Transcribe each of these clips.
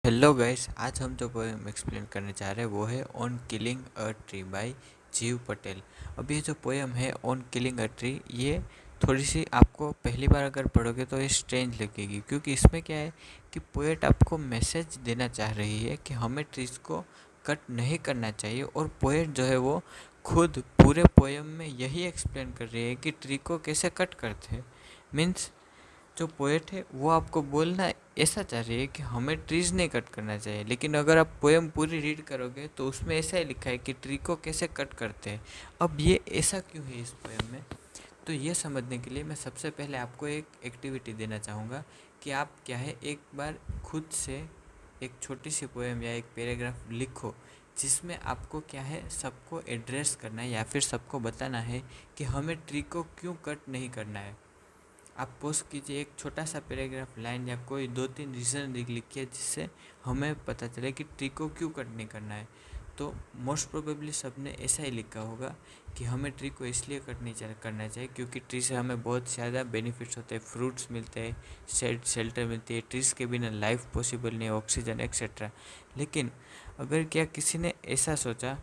Hello guys, आज हम जो पोएम एक्सप्लेन करने जा रहे हैं वो है on killing a tree bye जीव पटेल। अब ये जो पोएम है ऑन किलिंग अ ट्री, ये थोड़ी सी आपको पहली बार अगर पढ़ोगे तो ये स्ट्रेंज लगेगी, क्योंकि इसमें क्या है कि पोएट आपको मैसेज देना चाह रही है कि हमें ट्रीज को कट नहीं करना चाहिए। और पोएट जो है वो खुद पूरे पोएम में यही एक्सप्लेन कर रही है कि ट्री को कैसे कट करते हैं। मीन्स जो पोएट है वो आपको बोलना ऐसा चाह रही है कि हमें ट्रीज नहीं कट करना चाहिए, लेकिन अगर आप पोएम पूरी रीड करोगे तो उसमें ऐसा ही लिखा है कि ट्री को कैसे कट करते हैं। अब ये ऐसा क्यों है इस पोएम में, तो ये समझने के लिए मैं सबसे पहले आपको एक एक्टिविटी देना चाहूँगा कि आप क्या है एक बार खुद से एक छोटी सी पोएम या एक पैराग्राफ लिखो, जिसमें आपको क्या है सबको एड्रेस करना है या फिर सबको बताना है कि हमें ट्री को क्यों कट नहीं करना है। आप पोस्ट कीजिए एक छोटा सा पैराग्राफ लाइन या कोई 2-3 रीज़न लिखिए जिससे हमें पता चले कि ट्री को क्यों कट नहीं करना है। तो मोस्ट प्रोबेबली सब ने ऐसा ही लिखा होगा कि हमें ट्री को इसलिए कट नहीं करना चाहिए क्योंकि ट्री से हमें बहुत ज़्यादा बेनिफिट्स होते हैं, फ्रूट्स मिलते हैं, शेल्टर मिलती है, ट्रीज़ के बिना लाइफ पॉसिबल नहीं है, ऑक्सीजन एक्सेट्रा। लेकिन अगर क्या किसी ने ऐसा सोचा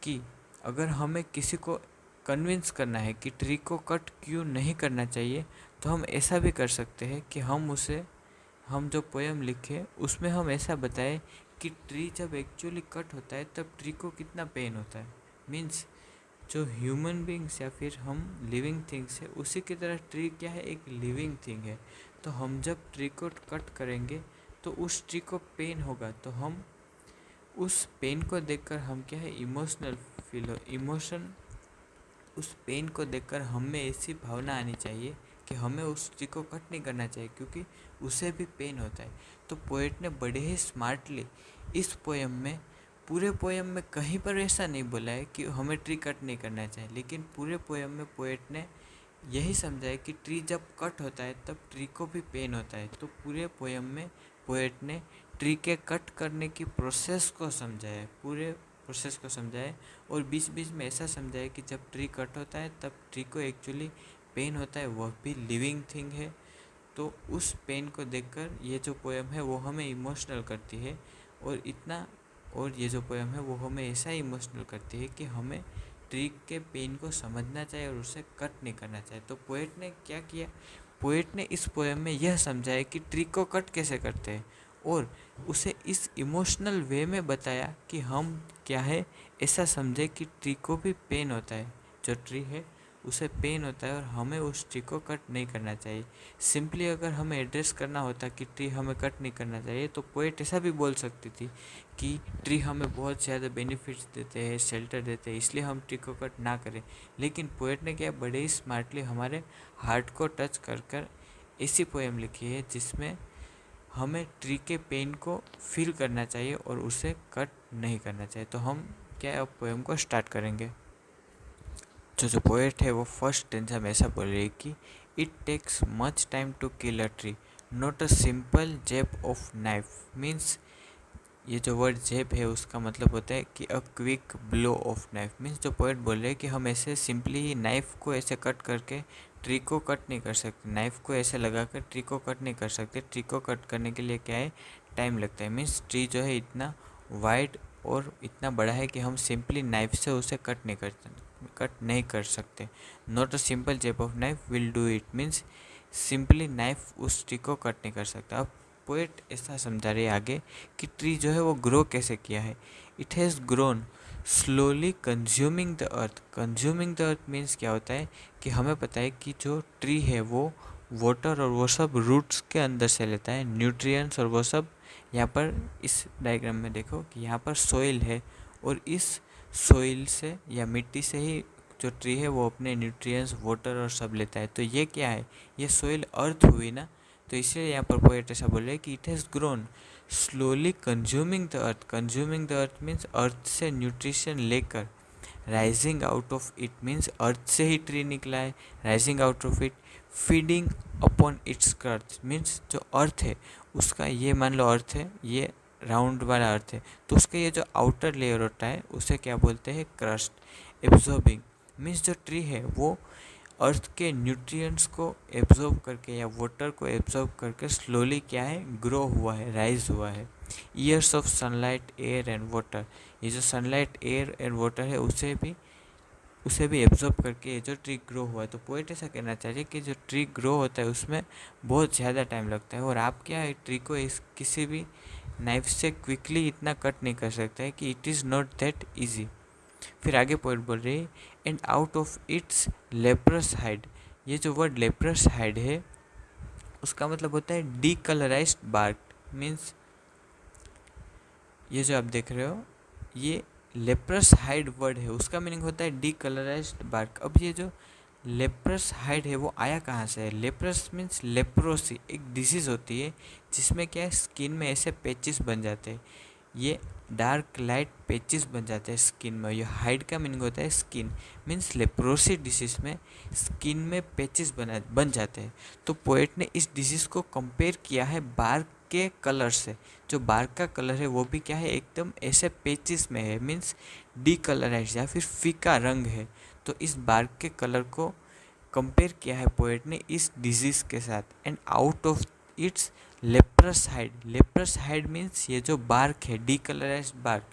कि अगर हमें किसी को कन्विंस करना है कि ट्री को कट क्यों नहीं करना चाहिए, तो हम ऐसा भी कर सकते हैं कि हम जो पोएम लिखे उसमें हम ऐसा बताएं कि ट्री जब एक्चुअली कट होता है तब ट्री को कितना पेन होता है। मीन्स जो ह्यूमन बींग्स या फिर हम लिविंग थिंग्स है उसी की तरह ट्री क्या है, एक लिविंग थिंग है। तो हम जब ट्री को कट करेंगे तो उस ट्री को पेन होगा, तो हम उस पेन को देखकर हम क्या है इमोशन उस पेन को देखकर हमें ऐसी भावना आनी चाहिए कि हमें उस चीज़ को कट नहीं करना चाहिए क्योंकि उसे भी पेन होता है। तो पोएट ने बड़े ही स्मार्टली इस पोएम में पूरे पोएम में कहीं पर ऐसा नहीं बोला है कि हमें ट्री कट नहीं करना चाहिए, लेकिन पूरे पोएम में पोएट ने यही समझाया कि ट्री जब कट होता है तब ट्री को भी पेन होता है। तो पूरे पोएम में पोएट ने ट्री के कट करने की प्रोसेस को समझाया, पूरे प्रोसेस को समझाया और बीच बीच में ऐसा समझाया कि जब ट्री कट होता है तब ट्री को एक्चुअली पेन होता है, वह भी लिविंग थिंग है। तो उस पेन को देखकर ये जो पोएम है वो हमें इमोशनल करती है और ये जो पोएम है वो हमें ऐसा इमोशनल करती है कि हमें ट्री के पेन को समझना चाहिए और उसे कट नहीं करना चाहिए। तो पोएट ने क्या किया, पोएट ने इस पोएम में यह समझाया कि ट्री को कट कैसे करते हैं और उसे इस इमोशनल वे में बताया कि हम क्या है ऐसा समझे कि ट्री को भी पेन होता है, जो ट्री है उसे पेन होता है और हमें उस ट्री को कट नहीं करना चाहिए। सिंपली अगर हमें एड्रेस करना होता कि ट्री हमें कट नहीं करना चाहिए तो पोएट ऐसा भी बोल सकती थी कि ट्री हमें बहुत ज़्यादा बेनिफिट्स देते हैं, शेल्टर देते हैं, इसलिए हम ट्री को कट ना करें। लेकिन पोएट ने क्या बड़े ही स्मार्टली हमारे हार्ट को टच कर कर ऐसी पोएम लिखी है जिसमें हमें ट्री के पेन को फील करना चाहिए और उसे कट नहीं करना चाहिए। तो हम क्या अब पोएम को स्टार्ट करेंगे। जो पोएट है वो फर्स्ट टेंस में ऐसा बोल रही है कि it takes much time to kill a tree, not a simple jab of knife. Means ये जो वर्ड जैब है उसका मतलब होता है कि a quick blow of knife. Means जो पोएट बोल रहे हैं कि हम ऐसे सिंपली ही नाइफ को ऐसे कट करके ट्री को कट नहीं कर सकते, नाइफ को ऐसे लगा कर ट्री को कट नहीं कर सकते। ट्री को कट करने के लिए क्या है, टाइम लगता है। मीन्स ट्री जो है इतना वाइड और इतना बड़ा है कि हम सिंपली नाइफ से उसे कट नहीं कर सकते। नॉट अ सिंपल जेब of knife will do it. Means simply knife उस ट्री को कट नहीं कर सकता। अब पोएट ऐसा समझा रही है आगे कि ट्री जो है वो ग्रो कैसे किया है। It has grown slowly consuming the earth. Consuming the earth means क्या होता है कि हमें पता है कि जो ट्री है वो वाटर और वो सब रूट्स के अंदर से लेता है, न्यूट्रिएंट्स और वो सब। यहाँ पर इस डायग्राम में देखो कि यहाँ पर सोइल है और इस सोइल से या मिट्टी से ही जो ट्री है वो अपने न्यूट्रिएंट्स, वाटर और सब लेता है। तो ये क्या है, ये सोइल अर्थ हुई ना। तो इसलिए यहाँ पर पोएट ऐसा बोल रहे हैं कि it has grown slowly consuming the earth. Consuming the earth means earth से न्यूट्रिशन लेकर, rising out of it means earth से ही ट्री निकला है, rising out of it, feeding upon its earth means जो अर्थ है उसका, ये मान लो अर्थ है, ये राउंड वाला अर्थ है, तो उसका ये जो आउटर लेयर होता है उसे क्या बोलते हैं, क्रस्ट। एब्जॉर्बिंग मीन्स जो ट्री है वो अर्थ के न्यूट्रिएंट्स को एब्जॉर्ब करके या वाटर को एब्जॉर्ब करके स्लोली क्या है, ग्रो हुआ है, राइज हुआ है। Years of sunlight, air and water, ये जो सनलाइट, एयर एंड वाटर है उसे भी एब्जॉर्ब करके ये जो ट्री ग्रो हुआ है। तो पोएट ऐसा कहना चाहिए कि जो ट्री ग्रो होता है उसमें बहुत ज़्यादा टाइम लगता है, और आप क्या है, ट्री को इस किसी भी नाइफ से क्विकली इतना कट नहीं कर सकता है कि it is not that easy. फिर आगे पोएट बोल रही है, and out of it's leprous hide, ये जो वर्ड लेप्रस हाइड है उसका मतलब होता है डीकलराइज्ड बार्क। मीन्स ये जो आप देख रहे हो ये लेप्रस हाइड वर्ड है, उसका मीनिंग होता है डीकलराइज्ड बार्क। अब ये जो लेप्रस हाइड है वो आया कहाँ से है? लेप्रस मीन्स लेप्रोसी, एक डिजीज़ होती है जिसमें क्या है, स्किन में ऐसे पैचेस बन जाते हैं, ये डार्क लाइट पैचेस बन जाते हैं स्किन में। ये हाइड का मीनिंग होता है स्किन, मीन्स लेप्रोसी डिजीज़ में स्किन में पैचेस बन जाते हैं। तो पोएट ने इस डिजीज़ को कंपेयर किया है बार्क के कलर से। जो बार्क का कलर है वो भी क्या है, एकदम ऐसे पेचिस में है, मीन्स डीकलराइज या फिर फीका रंग है। तो इस बार्क के कलर को कंपेयर किया है पोएट ने इस डिजीज़ के साथ। And out of it's leprous hide, leprous hide means ये जो बार्क है, डीकलराइज बार्क।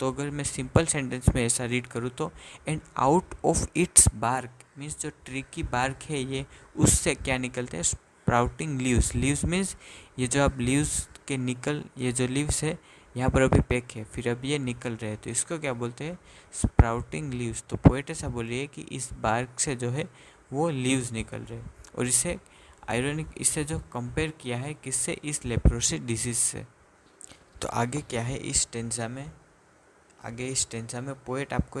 तो अगर मैं सिंपल सेंटेंस में ऐसा रीड करूँ तो and out of its bark means जो ट्री की बार्क है ये, उससे क्या निकलते हैं, स्प्राउटिंग लीव्स। लीव्स मीन्स ये जो आप लीव्स के ये जो लीव्स है यहाँ पर अभी पैक है, फिर अब ये निकल रहे हैं, तो इसको क्या बोलते हैं, स्प्राउटिंग लीव्स। तो पोएट ऐसा बोल रही है कि इस बार्क से जो है वो लीव्स निकल रहे हैं, और इसे आयरनिक, इससे जो कंपेयर किया है किससे, इस लेप्रोसी डिजीज से। तो आगे क्या है इस स्टेंजा में, आगे इस स्टेंजा में पोएट आपको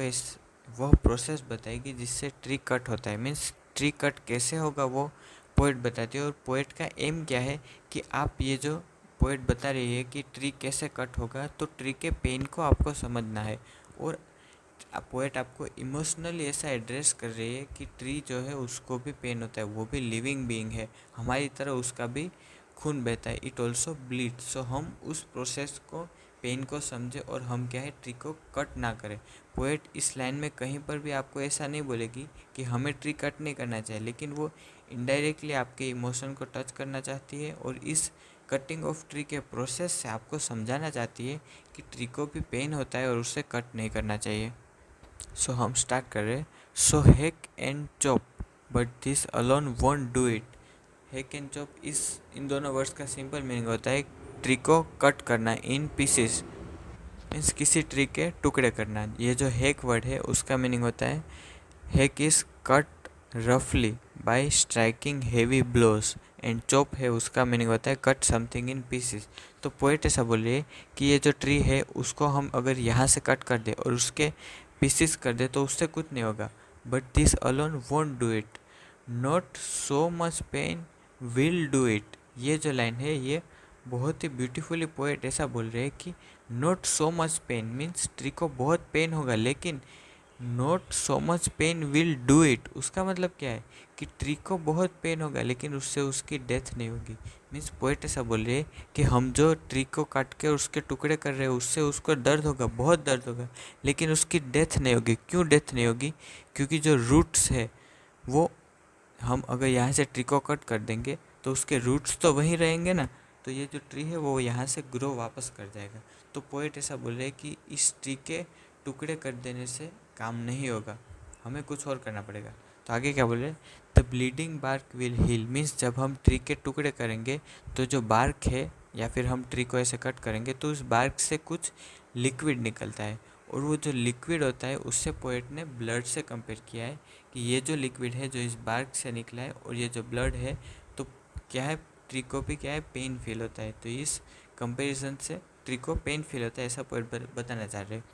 वह प्रोसेस बताएगी जिससे ट्री कट होता है। मीन्स ट्री कट कैसे होगा वो पोएट बताती है, और पोएट का एम क्या है कि आप ये जो पोएट बता रही है कि ट्री कैसे कट होगा, तो ट्री के पेन को आपको समझना है। और पोएट आपको इमोशनली ऐसा एड्रेस कर रही है कि ट्री जो है उसको भी पेन होता है, वो भी लिविंग बीइंग है, हमारी तरह उसका भी खून बहता है, इट ऑल्सो ब्लीड। सो हम उस प्रोसेस को, पेन को समझे और हम क्या है, ट्री को कट ना करें। पोएट इस लाइन में कहीं पर भी आपको ऐसा नहीं बोलेगी कि हमें ट्री कट नहीं करना चाहिए, लेकिन वो इनडायरेक्टली आपके इमोशन को टच करना चाहती है, और इस कटिंग ऑफ ट्री के प्रोसेस से आपको समझाना चाहती है कि ट्री को भी पेन होता है और उसे कट नहीं करना चाहिए। सो हम स्टार्ट कर रहे हैं। So hack and chop but this alone won't do it. Hack and chop, इन दोनों वर्ड्स का सिंपल मीनिंग होता है ट्री को कट करना, इन पीसेस मीन्स किसी ट्री के टुकड़े करना। ये जो हैक वर्ड है उसका मीनिंग होता है, हैक इज कट रफली by striking heavy blows, and chop है उसका मीनिंग होता है कट समथिंग इन पीसेस। तो पोएट ऐसा बोल रही है कि ये जो ट्री है उसको हम अगर यहाँ से कट कर दे और उसके पीसेस कर दे तो उससे कुछ नहीं होगा, but this alone won't do it, not so much pain will do it. ये जो लाइन है ये बहुत ही ब्यूटीफुली पोएट ऐसा बोल रहे हैं कि not so much pain means tree को बहुत पेन होगा, लेकिन not so much pain will do it, उसका मतलब क्या है कि ट्री को बहुत पेन होगा लेकिन उससे उसकी डेथ नहीं होगी। मीन्स पोएट ऐसा बोल रहे हैं कि हम जो ट्री को काट के उसके टुकड़े कर रहे हैं उससे उसको दर्द होगा, बहुत दर्द होगा, लेकिन उसकी डेथ नहीं होगी। क्यों डेथ नहीं होगी? क्योंकि जो रूट्स है वो, हम अगर यहाँ से ट्री को कट कर देंगे तो उसके रूट्स तो वहीं रहेंगे ना, तो ये जो ट्री है वो यहाँ से ग्रो वापस कर जाएगा। तो पोएट ऐसा बोल रहे हैं कि इस ट्री के टुकड़े कर देने से काम नहीं होगा, हमें कुछ और करना पड़ेगा। तो आगे क्या बोल रहे हैं, the bleeding bark will heal means जब हम ट्री के टुकड़े करेंगे तो जो बार्क है या फिर हम ट्री को ऐसे कट करेंगे तो उस बार्क से कुछ लिक्विड निकलता है, और वो जो लिक्विड होता है उससे पोएट ने ब्लड से कंपेयर किया है कि ये जो लिक्विड है जो इस बार्क से निकला है और ये जो ब्लड है, तो क्या है, ट्री को भी क्या है, पेन फील होता है। तो इस कंपैरिजन से ट्री को पेन फील होता है, ऐसा पोएट बताना चाह रहे हैं।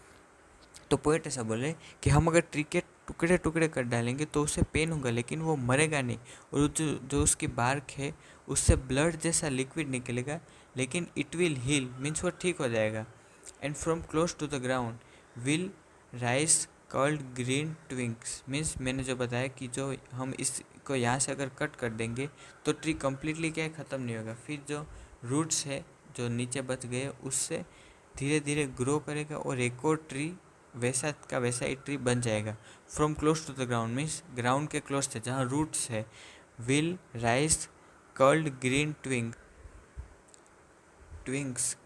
तो पोएट ऐसा बोले कि हम अगर ट्री के टुकड़े टुकड़े कर डालेंगे तो उसे पेन होगा लेकिन वो मरेगा नहीं, और जो उसकी बार्क है उससे ब्लड जैसा लिक्विड निकलेगा, लेकिन इट विल हील मीन्स वो ठीक हो जाएगा। And from close to the ground will rise curled green twigs means मैंने जो बताया कि जो हम इसको यहाँ से अगर कट कर देंगे तो ट्री कम्प्लीटली क्या है, ख़त्म नहीं होगा, फिर जो रूट्स है जो नीचे बच गए उससे धीरे धीरे ग्रो करेगा और एक और ट्री वैसा का वैसा ही ट्री बन जाएगा। From close to the ground means ground के क्लोज से जहाँ रूट्स है, will rise curled green twigs.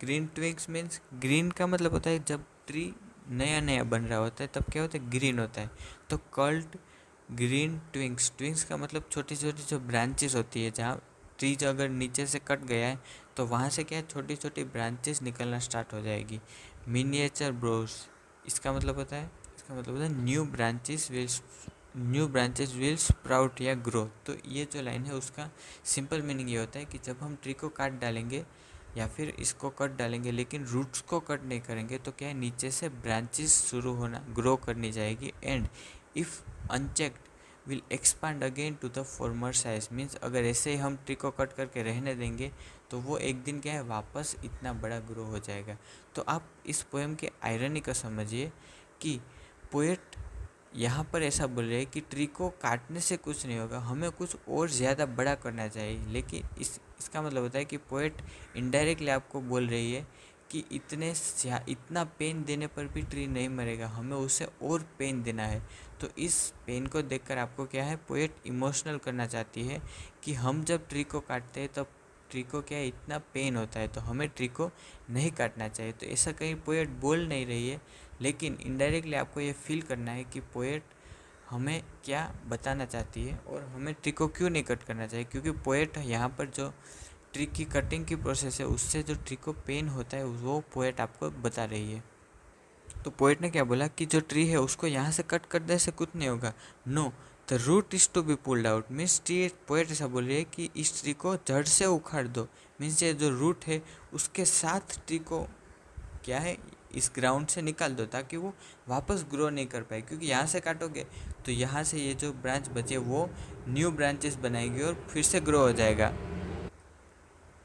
Green twigs means green का मतलब होता है जब ट्री नया नया बन रहा होता है तब क्या होता है, ग्रीन होता है। तो कर्ल्ड ग्रीन ट्विंग्स, ट्विंग्स का मतलब छोटी छोटी जो ब्रांचेस होती है, जहाँ ट्री जो अगर नीचे से कट गया है तो वहाँ से क्या है, छोटी छोटी ब्रांचेस निकलना स्टार्ट हो जाएगी। मिनिएचर ब्रोस, इसका मतलब होता है न्यू ब्रांचेस विल स्प्राउट या ग्रो। तो ये जो लाइन है उसका सिंपल मीनिंग ये होता है कि जब हम ट्री को काट डालेंगे या फिर इसको कट डालेंगे लेकिन रूट्स को कट नहीं करेंगे तो क्या है, नीचे से ब्रांचेस शुरू होना, ग्रो करनी जाएगी। And if unchecked will expand again to the former size. Means अगर ऐसे ही हम ट्री को कट करके रहने देंगे तो वो एक दिन क्या है, वापस इतना बड़ा ग्रो हो जाएगा। तो आप इस पोएम के आयरनी को समझिए कि पोएट यहाँ पर ऐसा बोल रहे हैं कि ट्री को काटने से कुछ नहीं होगा, हमें कुछ और ज़्यादा बड़ा करना चाहिए। लेकिन इसका मतलब होता है कि पोएट इनडायरेक्टली आपको बोल रही है कि इतना पेन देने पर भी ट्री नहीं मरेगा, हमें उसे और पेन देना है। तो इस पेन को देखकर आपको क्या है, पोएट इमोशनल करना चाहती है कि हम जब ट्री को काटते हैं तब ट्री को क्या है, इतना पेन होता है, तो हमें ट्री को नहीं काटना चाहिए। तो ऐसा कहीं पोएट बोल नहीं रही है, लेकिन इनडायरेक्टली आपको ये फील करना है कि पोएट हमें क्या बताना चाहती है और हमें ट्री को क्यों नहीं कट करना चाहिए। क्योंकि पोएट यहाँ पर जो ट्री की कटिंग की प्रोसेस है उससे जो ट्री को पेन होता है वो पोएट आपको बता रही है। तो पोएट ने क्या बोला कि जो ट्री है उसको यहाँ से कट कर दे से कुछ नहीं होगा। No, the root is to be pulled out. Means tree, poet ऐसा बोल रही है कि इस ट्री को जड़ से उखाड़ दो। मीन्स ये जो रूट है उसके साथ ट्री को क्या है, इस ग्राउंड से निकाल दो ताकि वो वापस ग्रो नहीं कर पाए। क्योंकि यहाँ से काटोगे तो यहाँ से ये जो ब्रांच बचे वो न्यू ब्रांचेस बनाएगी और फिर से ग्रो हो जाएगा।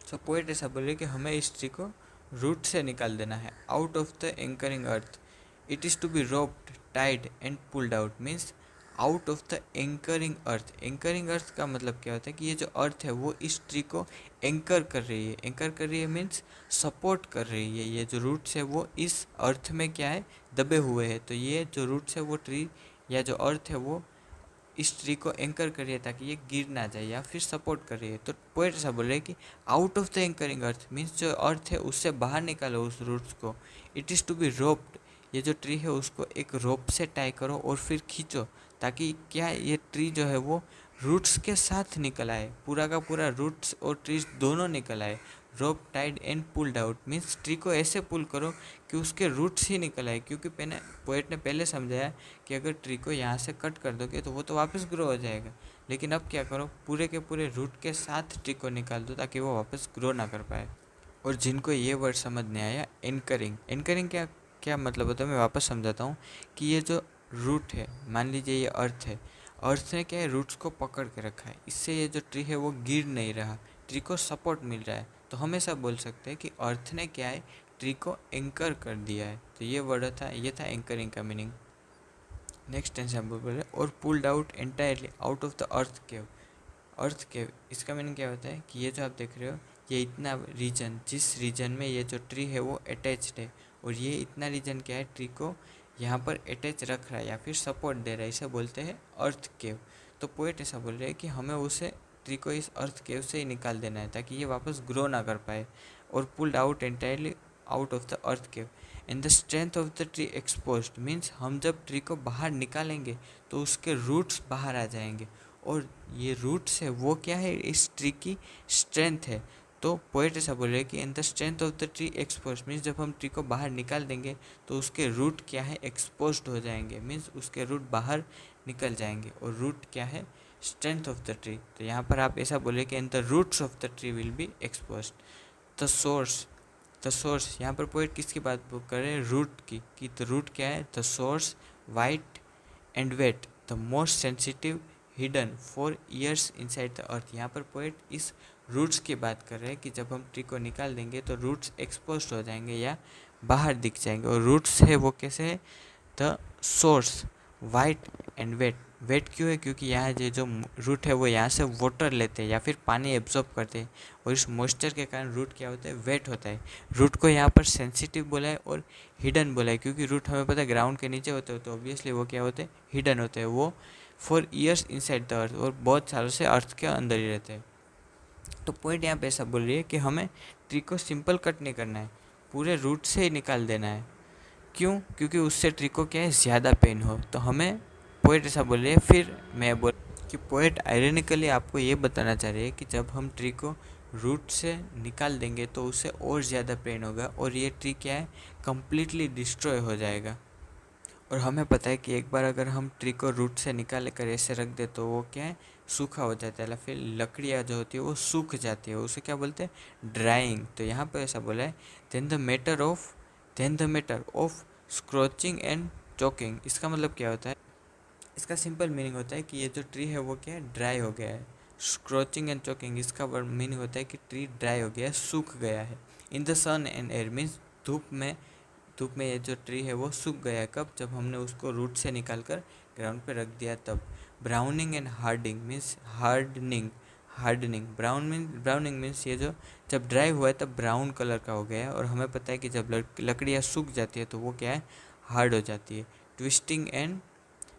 सो पोएट ऐसा बोले कि हमें इस ट्री को रूट से निकाल देना है, out of the anchoring earth. It is to be roped, tied and pulled out. Means out of the anchoring earth. Anchoring earth का मतलब क्या होता है कि ये जो अर्थ है वो इस ट्री को एंकर कर रही है। एंकर कर रही है मीन्स सपोर्ट कर रही है। ये जो रूट्स है वो इस अर्थ में क्या है, दबे हुए हैं। तो ये जो रूट्स है वो ट्री या जो अर्थ है वो इस ट्री को एंकर कर रही है ताकि ये गिर ना जाए या फिर सपोर्ट कर रही है। तो पोएट ऐसा बोल रहे हैं कि out of the anchoring earth means जो अर्थ है उससे बाहर निकालो उस रूट्स को। It is to be roped, ये जो ट्री है उसको एक रोप से टाई करो और फिर खींचो ताकि क्या ये ट्री जो है वो रूट्स के साथ निकल आए, पूरा का पूरा रूट्स और ट्रीज दोनों निकल आए। Rope tied and pulled out means tree को ऐसे पुल करो कि उसके रूट्स ही निकल आए। क्योंकि पोएट ने पहले समझाया कि अगर ट्री को यहाँ से कट कर दोगे तो वो तो वापस ग्रो हो जाएगा, लेकिन अब क्या करो, पूरे के पूरे रूट के साथ ट्री को निकाल दो ताकि वो वापस ग्रो ना कर पाए। और जिनको ये वर्ड समझ नहीं आया, एंकरिंग, एंकरिंग क्या क्या मतलब होता है, मैं वापस समझाता हूँ कि ये जो रूट है, मान लीजिए ये अर्थ है, अर्थ ने क्या है, रूट्स को पकड़ के रखा है, इससे ये जो ट्री है वो गिर नहीं रहा, ट्री को सपोर्ट मिल रहा है। तो हमेशा बोल सकते हैं कि अर्थ ने क्या है, ट्री को एंकर कर दिया है। तो ये वर्ड था, ये था एंकरिंग का मीनिंग। नेक्स्ट एग्जाम्पल बोले, और pulled out entirely out of the earth cave. Earth cave, इसका मीनिंग क्या होता है कि ये जो आप देख रहे हो ये इतना रीजन, जिस रीजन में ये जो ट्री है वो अटैच्ड है, और ये इतना रीजन क्या है, ट्री को यहाँ पर अटैच रख रहा है या फिर सपोर्ट दे रहा है, इसे बोलते हैं अर्थ केव। तो पोएट ऐसा बोल रहे हैं कि हमें उसे ट्री को इस अर्थ केव से ही निकाल देना है ताकि ये वापस ग्रो ना कर पाए। और pulled out entirely out of the earth cave and the strength of the tree exposed. Means हम जब ट्री को बाहर निकालेंगे तो उसके रूट्स बाहर आ जाएंगे, और ये रूट्स है वो क्या है, इस ट्री की स्ट्रेंथ है। तो पोएट ऐसा बोल रहे हैं कि in the strength of the tree expose means जब हम ट्री को बाहर निकाल देंगे तो उसके रूट क्या है, एक्सपोज्ड हो जाएंगे, मीन्स उसके रूट बाहर निकल जाएंगे। और रूट क्या है, स्ट्रेंथ ऑफ द ट्री। तो यहाँ पर आप ऐसा बोले कि in the roots of the tree will be expose. The source, the source, यहाँ पर पोएट किसकी बात कर रहे हैं, रूट की, कि द रूट क्या है, the source white and wet, the most sensitive hidden for years inside the earth. यहाँ पर पोएट इस रूट्स की बात कर रहे हैं कि जब हम ट्री को निकाल देंगे तो रूट्स एक्सपोज हो जाएंगे या बाहर दिख जाएंगे। और रूट्स है वो कैसे है, the source white and wet, wet क्यों है? क्योंकि यहाँ ये जो रूट है वो यहाँ से वाटर लेते हैं या फिर पानी एब्जॉर्ब करते हैं, और इस मॉइस्चर के कारण रूट क्या होता है? वेट होता है। रूट को यहाँ पर सेंसिटिव बोला है और हिडन बोला है, क्योंकि रूट हमें पता है ग्राउंड के नीचे होते हैं, तो ऑब्वियसली वो क्या होते हैं? हिडन होते हैं। वो फॉर ईयर्स इनसाइड द अर्थ, और बहुत सालों से अर्थ के अंदर ही रहते हैं। तो पॉइंट यहाँ पे ऐसा बोल रही है कि हमें ट्री को सिंपल कट नहीं करना है, पूरे रूट से ही निकाल देना है। क्यों? क्योंकि उससे ट्री को क्या है? ज़्यादा पेन हो। तो हमें पोएट ऐसा बोल रही है। फिर मैं बोल कि पोएट आयरनिकली आपको ये बताना चाह रही है कि जब हम ट्री को रूट से निकाल देंगे तो उससे और ज़्यादा पेन होगा, और ये ट्री क्या है? कंप्लीटली डिस्ट्रॉय हो जाएगा। और हमें पता है कि एक बार अगर हम ट्री को रूट से निकाल कर ऐसे रख दे तो वो क्या है? सूखा हो जाता है, या फिर लकड़ियाँ जो होती है वो सूख जाती है, उसे क्या बोलते हैं? ड्राइंग। तो यहाँ पर ऐसा बोला है, then the matter of scorching and choking. इसका मतलब क्या होता है? इसका सिंपल मीनिंग होता है कि ये जो ट्री है वो क्या है? ड्राई हो गया है। स्क्रॉचिंग एंड चॉकिंग, इसका मीनिंग होता है कि ट्री ड्राई हो गया है, सूख गया है। In the sun and air means धूप में ये जो ट्री है वो सूख गया है। कब? जब हमने उसको रूट से निकाल कर ग्राउंड पे रख दिया तब। Browning and hardening means hardening. Browning means ये जो जब ड्राई हुआ है तब ब्राउन कलर का हो गया है, और हमें पता है कि जब लकड़ियाँ सूख जाती है तो वो क्या है? हार्ड हो जाती है। Twisting and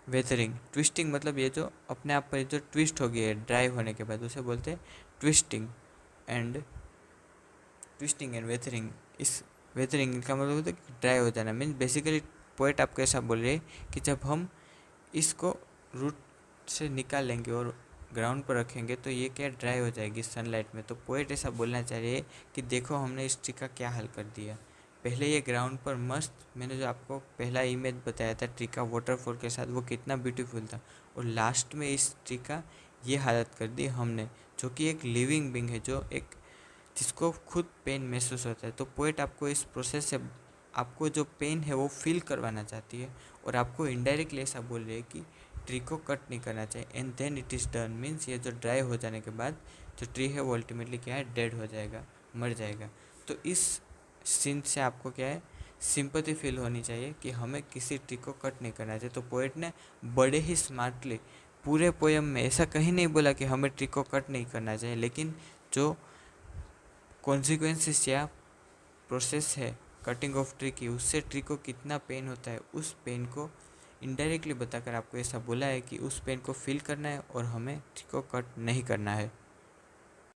वेथरिंग। ट्विस्टिंग मतलब ये जो अपने आप पर जो ट्विस्ट हो गई है ड्राई होने के बाद, उसे बोलते हैं ट्विस्टिंग। एंड वेथरिंग, इस वेथरिंग का मतलब होता है कि ड्राई हो जाना। मीन्स बेसिकली पोएट आपको ऐसा बोल रहे हैं कि जब हम इसको रूट से निकाल लेंगे और ग्राउंड पर रखेंगे तो ये क्या? ड्राई हो जाएगी सनलाइट में। तो पोएट ऐसा बोलना चाह रही है कि देखो हमने इस ट्री का क्या हल कर दिया। पहले ये ग्राउंड पर मस्त, मैंने जो आपको पहला इमेज बताया था ट्री का वाटरफॉल के साथ, वो कितना ब्यूटीफुल था, और लास्ट में इस ट्री का ये हालत कर दी हमने, जो कि एक लिविंग बींग है, जो एक जिसको खुद पेन महसूस होता है। तो पोएट आपको इस प्रोसेस से आपको जो पेन है वो फील करवाना चाहती है, और आपको इनडायरेक्टली ऐसा बोल रही है कि ट्री को कट नहीं करना चाहिए। And then it is done means ये जो ड्राई हो जाने के बाद जो ट्री है वो अल्टीमेटली क्या है? डेड हो जाएगा, मर जाएगा। तो इस सीन से आपको क्या है? सिंपैथी फील होनी चाहिए कि हमें किसी ट्री को कट नहीं करना चाहिए। तो पोएट ने बड़े ही स्मार्टली पूरे पोएम में ऐसा कहीं नहीं बोला कि हमें ट्री को कट नहीं करना चाहिए, लेकिन जो कॉन्सिक्वेंसेस या प्रोसेस है कटिंग ऑफ ट्री की, उससे ट्री को कितना पेन होता है उस पेन को इनडायरेक्टली बताकर आपको ऐसा बोला है कि उस पेन को फील करना है और हमें ट्री को कट नहीं करना है।